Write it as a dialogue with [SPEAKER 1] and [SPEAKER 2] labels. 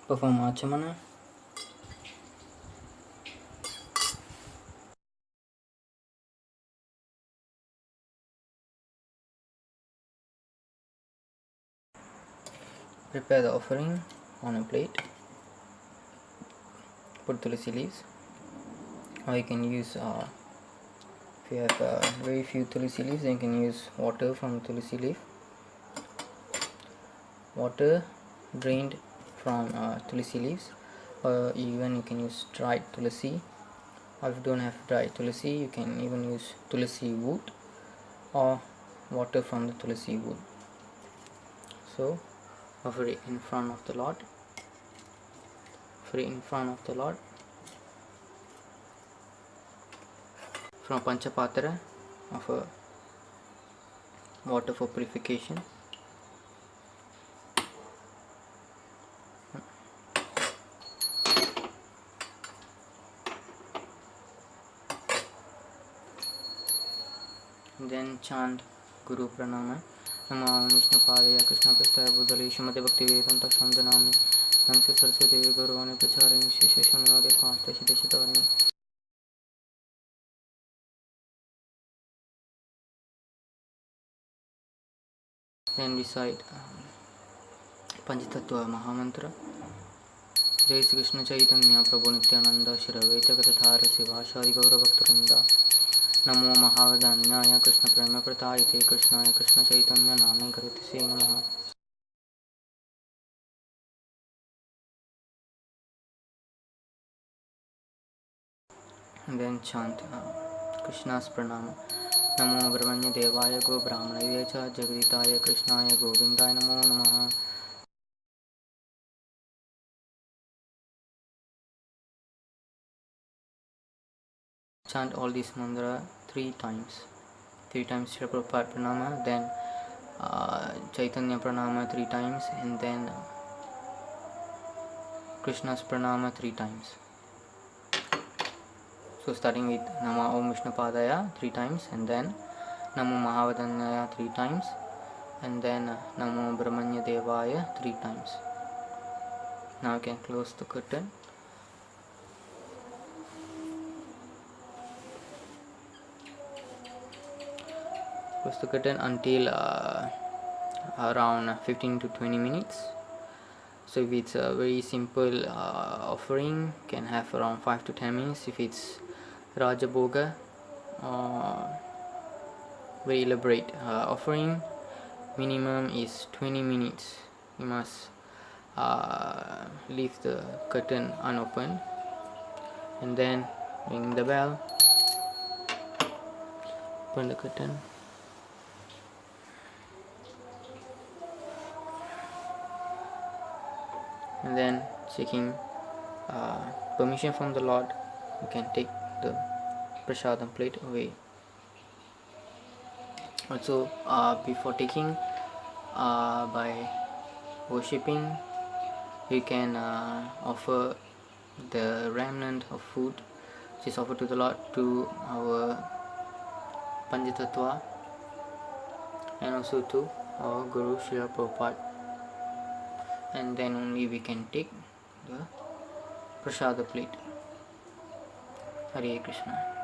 [SPEAKER 1] perform Achamana. Prepare the offering on a plate. Put tulsi leaves, or you can use if you have very few tulsi leaves, then you can use water from tulsi leaf, water drained from tulsi leaves, or even you can use dried tulsi. Or if you don't have dried tulsi, you can even use tulsi wood or water from the tulsi wood. So offer it in front of the Lord. Offer it in front of the Lord. From Panchapatra, offer water for purification. Then chant Guru Pranama. Namo Vishnu Padaya Krishna Prastaya Buddhali Shamate Bhakti Vedanta Shamdhanamni Namaste Saraswati Devi Guruvani Pracharini Shishashamyade Pasta Shideshitavarni. Then recite Panchatattva Mahamantra. Jai Sri Krishna Chaitanya Prabhu Nityananda Shri Advaita Gadadhara Sivasadi Gaura Bhaktarinda. Namo Mahavadanyaya Krishna Prema Pratayate Krishnaya Krishna Chaitanya Name Karati Se Namaha. And then chant Krishna's Pranama. Namo Brahmanya Devaya Go Brahmanaya Cha Jagaditaya Krishnaya Govindaya Namo Namaha. Chant all these mantra 3 times. 3 times Srila Prabhupada Pranama, then Chaitanya Pranama 3 times, and then Krishna's Pranama 3 times. So starting with Nama Om Vishnu Padaya 3 times, and then Namo Mahavadanyaya 3 times, and then Namo Brahmanya Devaya 3 times. Now you can close the curtain. Close the curtain until around 15 to 20 minutes. So if it's a very simple offering, can have around 5 to 10 minutes. If it's Raja Bhoga, very elaborate offering, minimum is 20 minutes. You must leave the curtain unopened, and then ring the bell, open the curtain, and then seeking permission from the Lord, you can take the prasadam plate away. Also before taking, by worshipping, you can offer the remnant of food which is offered to the Lord to our Panchatattva and also to our Guru Srila Prabhupada, and then only we can take the prasada plate. Hare Krishna.